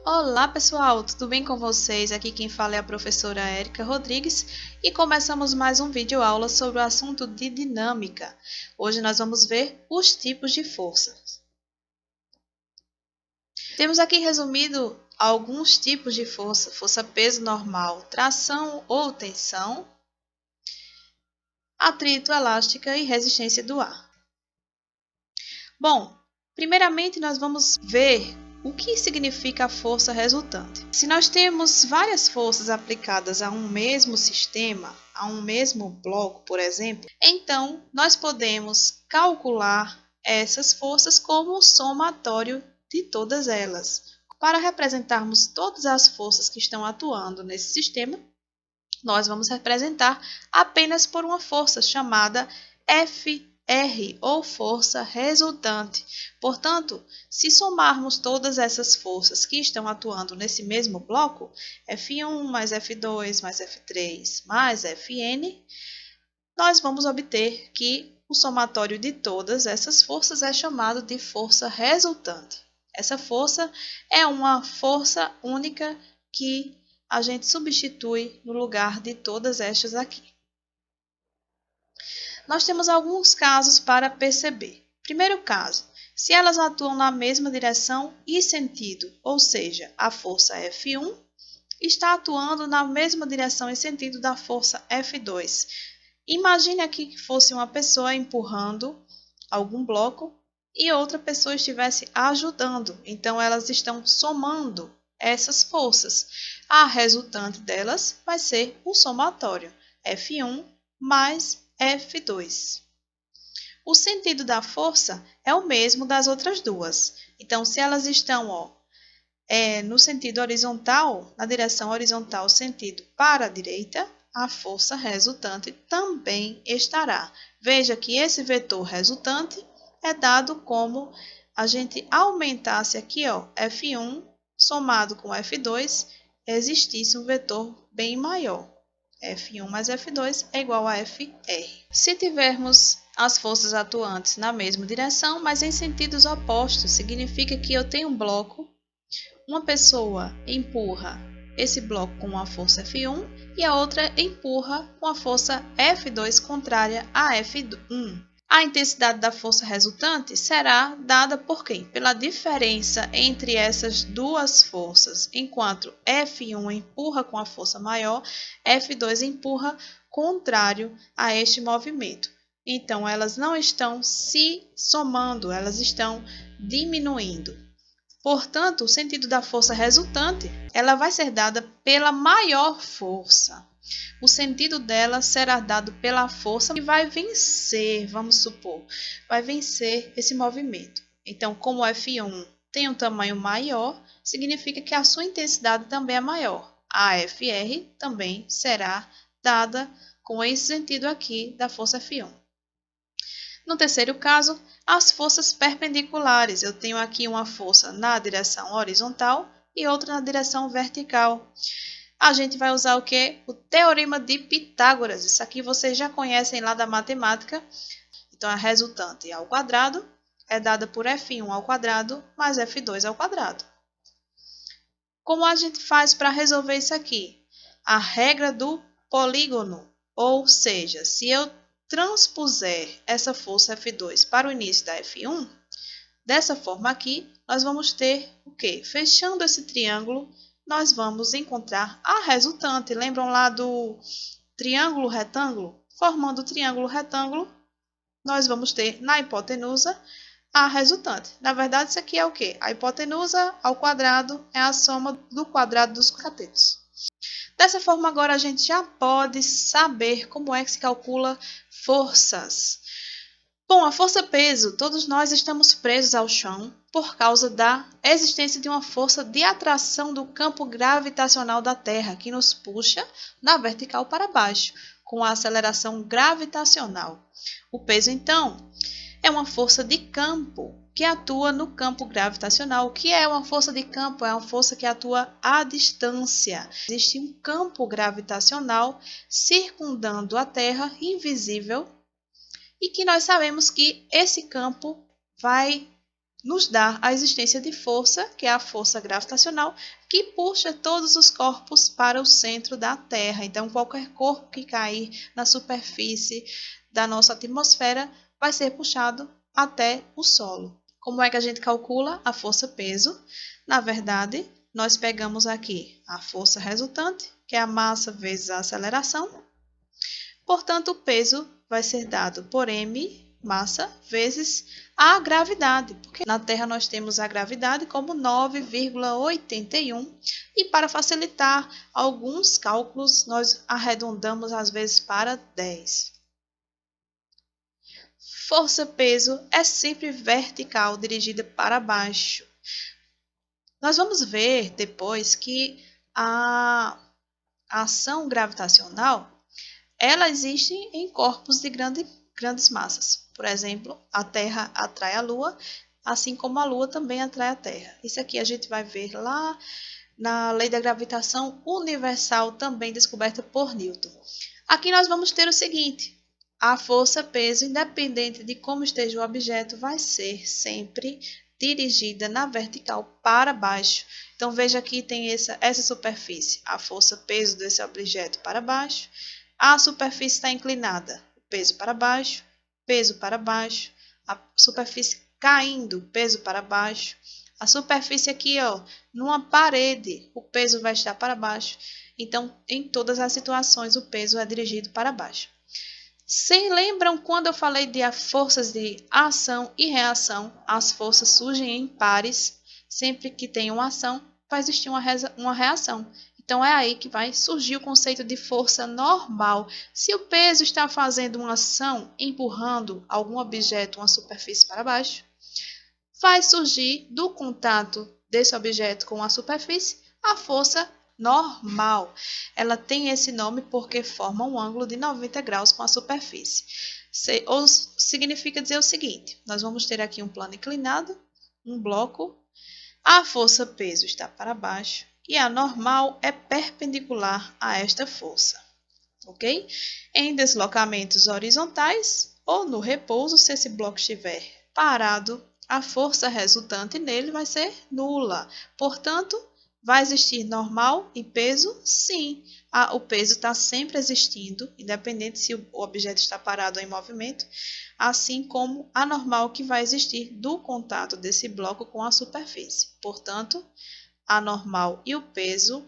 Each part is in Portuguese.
Olá pessoal, tudo bem com vocês? Aqui quem fala é a professora Érica Rodrigues e começamos mais um vídeo aula sobre o assunto de dinâmica. Hoje nós vamos ver os tipos de forças. Temos aqui resumido alguns tipos de força: força-peso normal, tração ou tensão, atrito, elástica e resistência do ar. Bom, primeiramente nós vamos ver o que significa a força resultante. Se nós temos várias forças aplicadas a um mesmo sistema, a um mesmo bloco, por exemplo, então nós podemos calcular essas forças como o somatório de todas elas. Para representarmos todas as forças que estão atuando nesse sistema, nós vamos representar apenas por uma força chamada FR, ou força resultante. Portanto, se somarmos todas essas forças que estão atuando nesse mesmo bloco, F1 mais F2 mais F3 mais Fn, nós vamos obter que o somatório de todas essas forças é chamado de força resultante. Essa força é uma força única que a gente substitui no lugar de todas estas aqui. Nós temos alguns casos para perceber. Primeiro caso, se elas atuam na mesma direção e sentido, ou seja, a força F1 está atuando na mesma direção e sentido da força F2. Imagine aqui que fosse uma pessoa empurrando algum bloco e outra pessoa estivesse ajudando. Então, elas estão somando essas forças. A resultante delas vai ser o somatório, F1 mais F2. O sentido da força é o mesmo das outras duas. Então, se elas estão no sentido horizontal, na direção horizontal, sentido para a direita, a força resultante também estará. Veja que esse vetor resultante é dado como a gente aumentasse aqui, F1 somado com F2, existisse um vetor bem maior. F1 mais F2 é igual a FR. Se tivermos as forças atuantes na mesma direção, mas em sentidos opostos, significa que eu tenho um bloco, uma pessoa empurra esse bloco com uma força F1 e a outra empurra com a força F2 contrária a F1. A intensidade da força resultante será dada por quê? Pela diferença entre essas duas forças. Enquanto F1 empurra com a força maior, F2 empurra contrário a este movimento. Então, elas não estão se somando, elas estão diminuindo. Portanto, o sentido da força resultante, ela vai ser dada pela maior força. O sentido dela será dado pela força que vai vencer, vamos supor, vai vencer esse movimento. Então, como o F1 tem um tamanho maior, significa que a sua intensidade também é maior. A FR também será dada com esse sentido aqui da força F1. No terceiro caso, as forças perpendiculares. Eu tenho aqui uma força na direção horizontal e outra na direção vertical. A gente vai usar o quê? O teorema de Pitágoras. Isso aqui vocês já conhecem lá da matemática. Então, a resultante ao quadrado é dada por F1 ao quadrado mais F2 ao quadrado. Como a gente faz para resolver isso aqui? A regra do polígono. Ou seja, se eu transpuser essa força F2 para o início da F1, dessa forma aqui, nós vamos ter o quê? Fechando esse triângulo, nós vamos encontrar a resultante. Lembram lá do triângulo retângulo? Formando o triângulo retângulo, nós vamos ter na hipotenusa a resultante. Na verdade, isso aqui é o quê? A hipotenusa ao quadrado é a soma do quadrado dos catetos. Dessa forma, agora a gente já pode saber como é que se calcula forças. Bom, a força-peso, todos nós estamos presos ao chão por causa da existência de uma força de atração do campo gravitacional da Terra, que nos puxa da vertical para baixo, com a aceleração gravitacional. O peso, então, é uma força de campo que atua no campo gravitacional. O que é uma força de campo? É uma força que atua à distância. Existe um campo gravitacional circundando a Terra, invisível, e que nós sabemos que esse campo vai nos dar a existência de força, que é a força gravitacional, que puxa todos os corpos para o centro da Terra. Então, qualquer corpo que cair na superfície da nossa atmosfera vai ser puxado até o solo. Como é que a gente calcula a força-peso? Na verdade, nós pegamos aqui a força resultante, que é a massa vezes a aceleração. Portanto, o peso vai ser dado por m, massa, vezes a gravidade, porque na Terra nós temos a gravidade como 9,81 e para facilitar alguns cálculos nós arredondamos às vezes para 10. Força-peso é sempre vertical, dirigida para baixo. Nós vamos ver depois que a ação gravitacional ela existe em corpos de grandes massas. Por exemplo, a Terra atrai a Lua, assim como a Lua também atrai a Terra. Isso aqui a gente vai ver lá na lei da gravitação universal, também descoberta por Newton. Aqui nós vamos ter o seguinte: a força-peso, independente de como esteja o objeto, vai ser sempre dirigida na vertical para baixo. Então, veja aqui tem essa superfície, a força-peso desse objeto para baixo. A superfície está inclinada, peso para baixo, a superfície caindo, peso para baixo. A superfície aqui, ó, numa parede, o peso vai estar para baixo. Então, em todas as situações, o peso é dirigido para baixo. Se lembram quando eu falei de forças de ação e reação? As forças surgem em pares. Sempre que tem uma ação, vai existir uma reação. Então, é aí que vai surgir o conceito de força normal. Se o peso está fazendo uma ação, empurrando algum objeto, uma superfície para baixo, vai surgir do contato desse objeto com a superfície a força normal. Ela tem esse nome porque forma um ângulo de 90 graus com a superfície. Ou significa dizer o seguinte: nós vamos ter aqui um plano inclinado, um bloco, a força-peso está para baixo e a normal é perpendicular a esta força, ok? Em deslocamentos horizontais ou no repouso, se esse bloco estiver parado, a força resultante nele vai ser nula. Portanto, vai existir normal e peso? Sim. O peso está sempre existindo, independente se o objeto está parado ou em movimento, assim como a normal que vai existir do contato desse bloco com a superfície. Portanto, a normal e o peso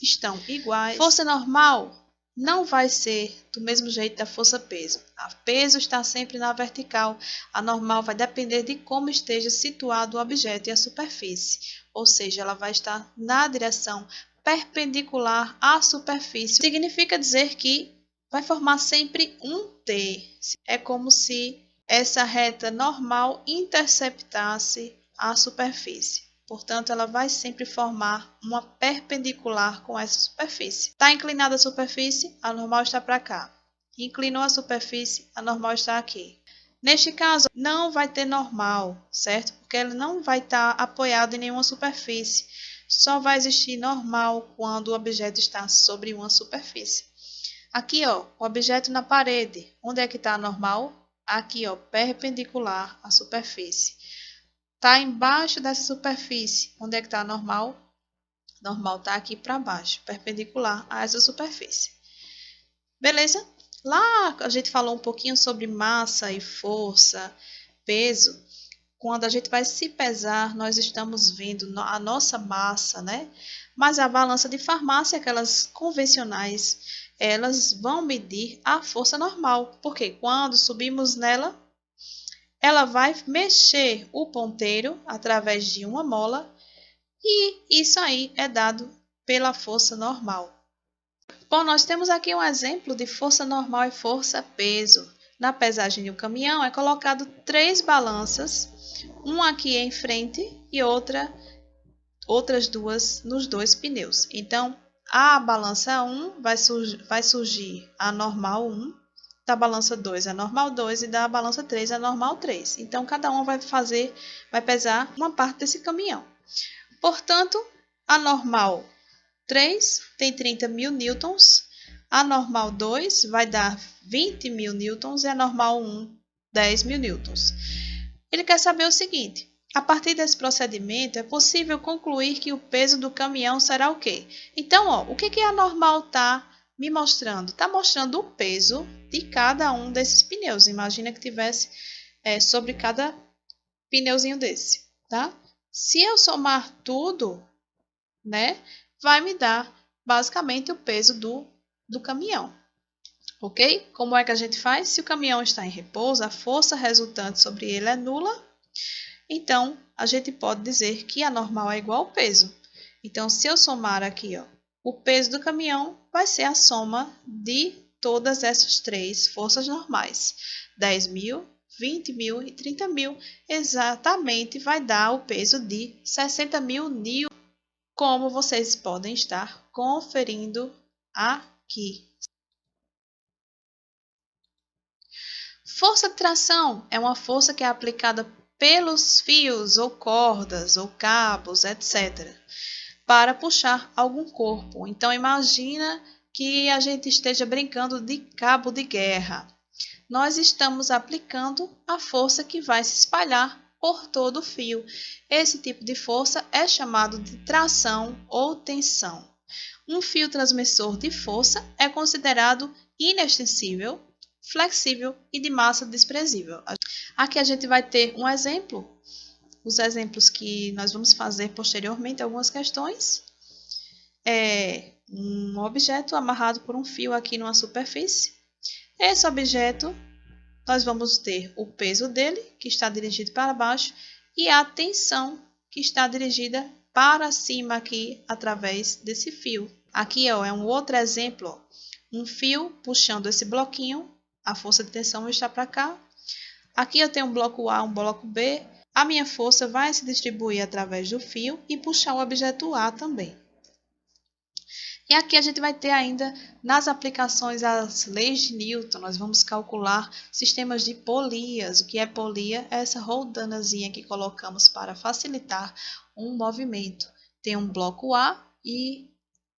estão iguais. Força normal não vai ser do mesmo jeito da força-peso. A peso está sempre na vertical. A normal vai depender de como esteja situado o objeto e a superfície. Ou seja, ela vai estar na direção perpendicular à superfície. Significa dizer que vai formar sempre um T. É como se essa reta normal interceptasse a superfície. Portanto, ela vai sempre formar uma perpendicular com essa superfície. Está inclinada a superfície, a normal está para cá. Inclinou a superfície, a normal está aqui. Neste caso, não vai ter normal, certo? Porque ele não vai estar apoiado em nenhuma superfície. Só vai existir normal quando o objeto está sobre uma superfície. Aqui, ó, o objeto na parede. Onde é que está a normal? Aqui, ó, perpendicular à superfície. Está embaixo dessa superfície. Onde é que está a normal? Normal está aqui para baixo, perpendicular a essa superfície. Beleza? Lá a gente falou um pouquinho sobre massa e força, peso. Quando a gente vai se pesar, nós estamos vendo a nossa massa, né? Mas a balança de farmácia, aquelas convencionais, elas vão medir a força normal. Porque quando subimos nela, ela vai mexer o ponteiro através de uma mola e isso aí é dado pela força normal. Bom, nós temos aqui um exemplo de força normal e força-peso. Na pesagem de um caminhão é colocado 3 balanças, uma aqui em frente e outras duas nos 2 pneus. Então, a balança 1 vai surgir a normal 1, da balança 2 é normal 2 e da balança 3 é normal 3. Então, cada um vai pesar uma parte desse caminhão. Portanto, a normal 3 tem 30.000 newtons, a normal 2 vai dar 20.000 newtons e a normal 1, 10.000 newtons. Ele quer saber o seguinte: a partir desse procedimento, é possível concluir que o peso do caminhão será o quê? Então, ó, o que a normal está me mostrando? Está mostrando o peso de cada um desses pneus. Imagina que tivesse sobre cada pneuzinho desse, tá? Se eu somar tudo, né, vai me dar basicamente o peso do caminhão. Ok? Como é que a gente faz? Se o caminhão está em repouso, a força resultante sobre ele é nula. Então, a gente pode dizer que a normal é igual ao peso. Então, se eu somar aqui, ó, o peso do caminhão vai ser a soma de todas essas três forças normais. 10.000, 20.000 e 30.000. Exatamente vai dar o peso de 60.000 newtons, como vocês podem estar conferindo aqui. Força de tração é uma força que é aplicada pelos fios ou cordas ou cabos, etc., para puxar algum corpo. Então, imagina que a gente esteja brincando de cabo de guerra. Nós estamos aplicando a força que vai se espalhar por todo o fio. Esse tipo de força é chamado de tração ou tensão. Um fio transmissor de força é considerado inextensível, flexível e de massa desprezível. Aqui a gente vai ter um exemplo, os exemplos que nós vamos fazer posteriormente, algumas questões. É um objeto amarrado por um fio aqui numa superfície. Esse objeto, nós vamos ter o peso dele, que está dirigido para baixo, e a tensão, que está dirigida para cima aqui, através desse fio. Aqui, ó, é um outro exemplo, ó. Um fio puxando esse bloquinho, a força de tensão está para cá. Aqui eu tenho um bloco A, um bloco B. A minha força vai se distribuir através do fio e puxar o objeto A também. E aqui a gente vai ter ainda, nas aplicações às leis de Newton, nós vamos calcular sistemas de polias. O que é polia? É essa roldanazinha que colocamos para facilitar um movimento. Tem um bloco A e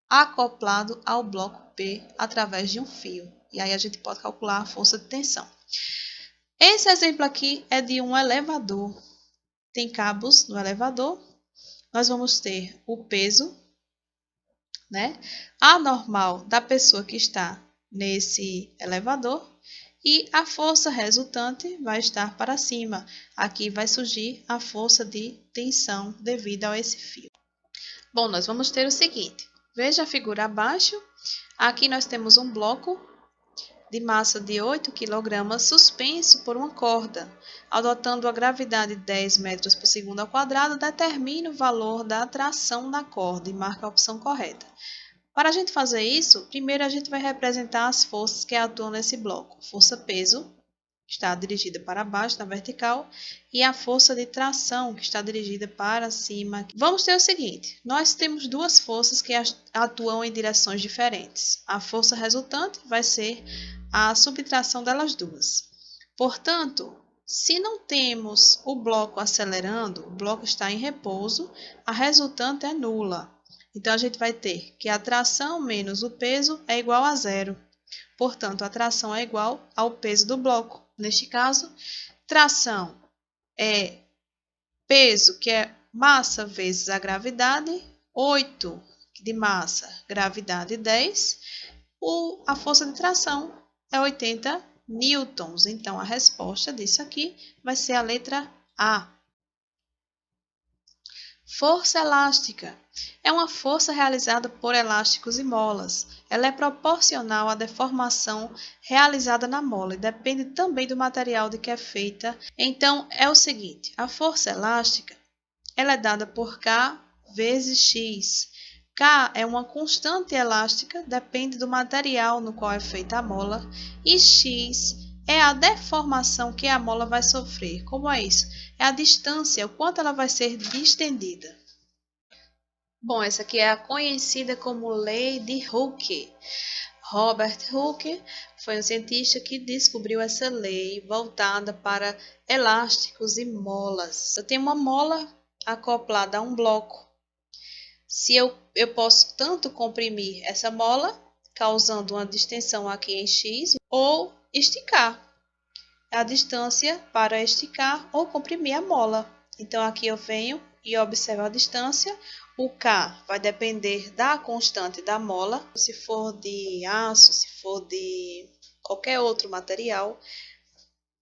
acoplado ao bloco B através de um fio. E aí a gente pode calcular a força de tensão. Esse exemplo aqui é de um elevador. Tem cabos no elevador. Nós vamos ter o peso, né, anormal da pessoa que está nesse elevador e a força resultante vai estar para cima. Aqui vai surgir a força de tensão devido a esse fio. Bom, nós vamos ter o seguinte. Veja a figura abaixo. Aqui nós temos um bloco de massa de 8 kg suspenso por uma corda. Adotando a gravidade de 10 metros por segundo ao quadrado, determine o valor da tração na corda e marque a opção correta. Para a gente fazer isso, primeiro a gente vai representar as forças que atuam nesse bloco. Força peso, que está dirigida para baixo na vertical, e a força de tração, que está dirigida para cima. Vamos ter o seguinte, nós temos duas forças que atuam em direções diferentes. A força resultante vai ser a subtração delas duas. Portanto, se não temos o bloco acelerando, o bloco está em repouso, a resultante é nula. Então, a gente vai ter que a tração menos o peso é igual a zero. Portanto, a tração é igual ao peso do bloco. Neste caso, tração é peso, que é massa vezes a gravidade, 8 de massa, gravidade 10. A força de tração é 80 newtons. Então, a resposta disso aqui vai ser a letra A. Força elástica é uma força realizada por elásticos e molas. Ela é proporcional à deformação realizada na mola e depende também do material de que é feita. Então, é o seguinte, a força elástica ela é dada por K vezes X. K é uma constante elástica, depende do material no qual é feita a mola, e X é a deformação que a mola vai sofrer. Como é isso? É a distância, o quanto ela vai ser distendida. Bom, essa aqui é a conhecida como lei de Hooke. Robert Hooke foi um cientista que descobriu essa lei voltada para elásticos e molas. Eu tenho uma mola acoplada a um bloco. Se eu posso tanto comprimir essa mola, causando uma distensão aqui em x, ou esticar a distância para esticar ou comprimir a mola. Então, aqui eu venho e observo a distância. O K vai depender da constante da mola. Se for de aço, se for de qualquer outro material,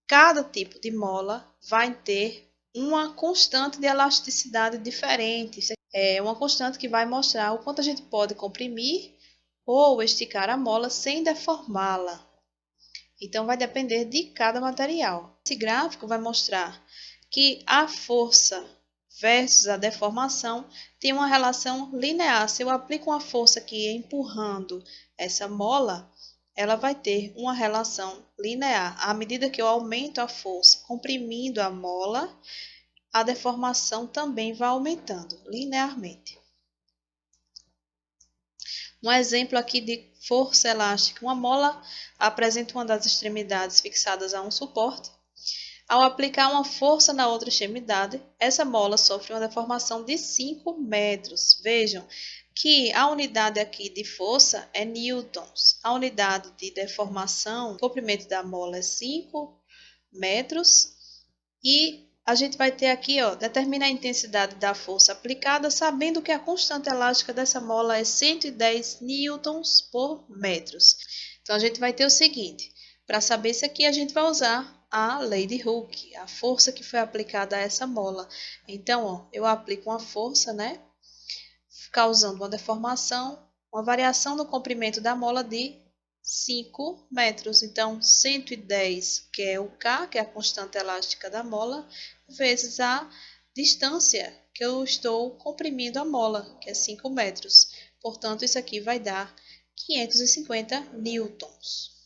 cada tipo de mola vai ter uma constante de elasticidade diferente. É uma constante que vai mostrar o quanto a gente pode comprimir ou esticar a mola sem deformá-la. Então, vai depender de cada material. Esse gráfico vai mostrar que a força versus a deformação tem uma relação linear. Se eu aplico uma força aqui empurrando essa mola, ela vai ter uma relação linear. À medida que eu aumento a força comprimindo a mola, a deformação também vai aumentando linearmente. Um exemplo aqui de força elástica. Uma mola apresenta uma das extremidades fixadas a um suporte. Ao aplicar uma força na outra extremidade, essa mola sofre uma deformação de 5 metros. Vejam que a unidade aqui de força é newtons. A unidade de deformação, o comprimento da mola é 5 metros. E a gente vai ter aqui, ó, determina a intensidade da força aplicada, sabendo que a constante elástica dessa mola é 110 newtons por metros. Então, a gente vai ter o seguinte, para saber isso aqui, a gente vai usar a lei de Hooke, a força que foi aplicada a essa mola. Então, ó, eu aplico uma força, né, causando uma deformação, uma variação no comprimento da mola de 5 metros. Então, 110, que é o K, que é a constante elástica da mola, vezes a distância que eu estou comprimindo a mola, que é 5 metros. Portanto, isso aqui vai dar 550 newtons.